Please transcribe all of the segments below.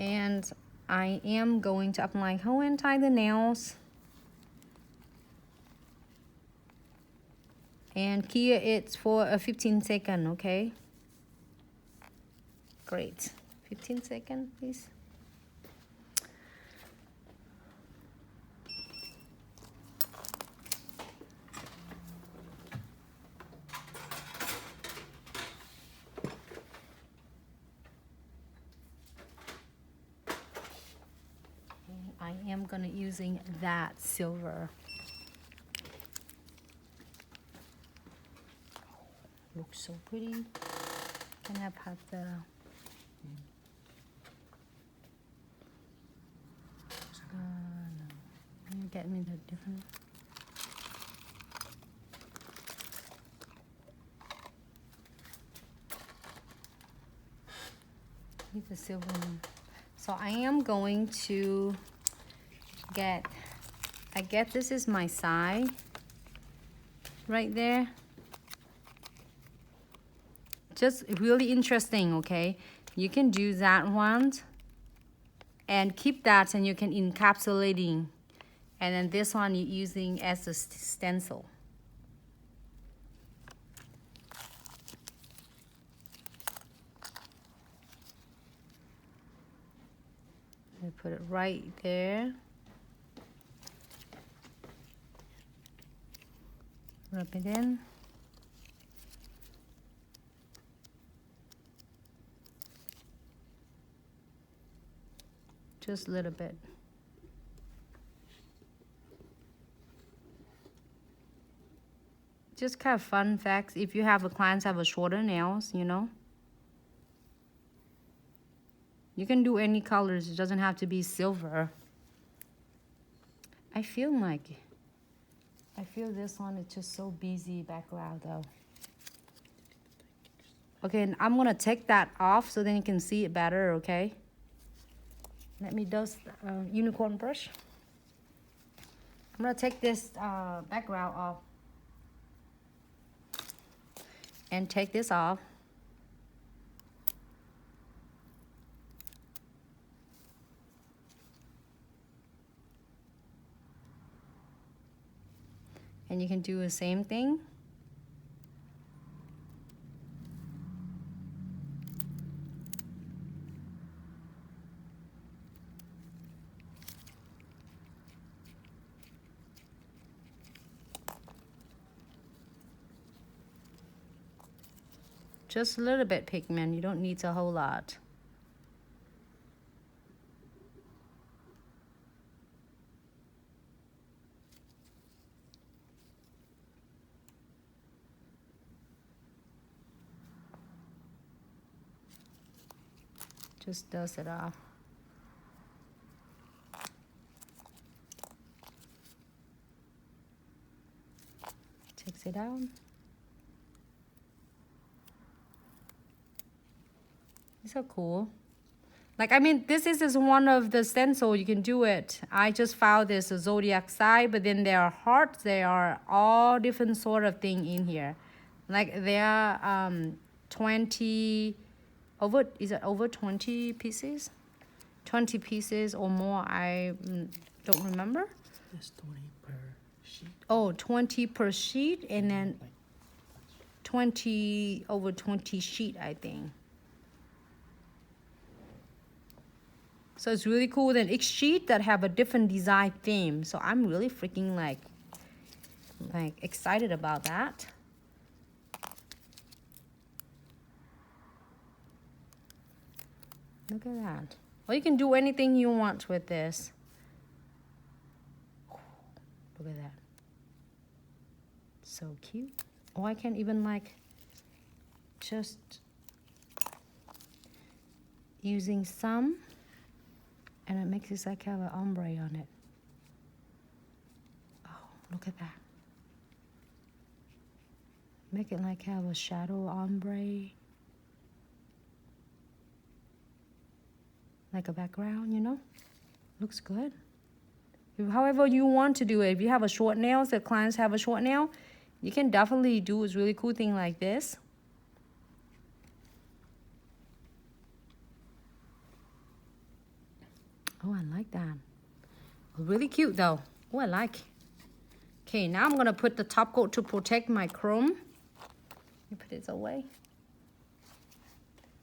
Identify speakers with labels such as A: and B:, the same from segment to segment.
A: And I am going to apply whole and tie the nails. And here it's for a 15-second, okay? Great. 15 seconds, please. I am gonna using that silver. Looks so pretty. Can I have the no. Can you get me the different? Need the silver one. So I am going to get, I guess this is my side right there. Just really interesting, okay? You can do that one and keep that, and you can encapsulating. And then this one you're using as a stencil. I put it right there. Rub it in. Just a little bit. Just kind of fun facts. If you have a clients have a shorter nails, you know, you can do any colors. It doesn't have to be silver. I feel this one is just so busy background though. Okay, and I'm gonna take that off so then you can see it better, okay? Let me dust unicorn brush. I'm gonna take this background off and take this off. And you can do the same thing. Just a little bit pigment, you don't need a whole lot. Just dust it off. Takes it out. These are cool. Like, I mean, this is one of the stencil, you can do it. I just found this zodiac side, but then there are hearts, there are all different sort of thing in here. Like there are 20, is it over 20 pieces? 20 pieces or more, I don't remember.
B: There's 20 per sheet.
A: Oh, 20 per sheet, and then 20 over 20 sheet, I think. So it's really cool. Then each sheet that have a different design theme. So I'm really freaking like excited about that. Look at that. Well, you can do anything you want with this. Look at that. So cute. Oh, I can even like just using some. And it makes this like have an ombre on it. Oh, look at that. Make it like have a shadow ombre. Like a background, you know? Looks good. However you want to do it. If you have a short nails, the clients have a short nail, you can definitely do a really cool thing like this. Oh, I like that. Really cute though. Oh, I like. Okay, now I'm gonna put the top coat to protect my chrome. Let me put this away.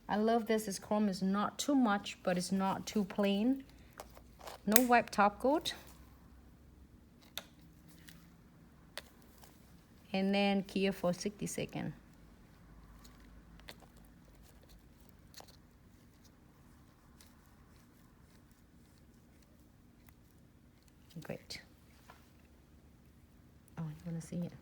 A: I love this. This chrome is not too much, but it's not too plain. No wipe top coat. And then cure for 60 seconds. Great. Oh, you wanna see it?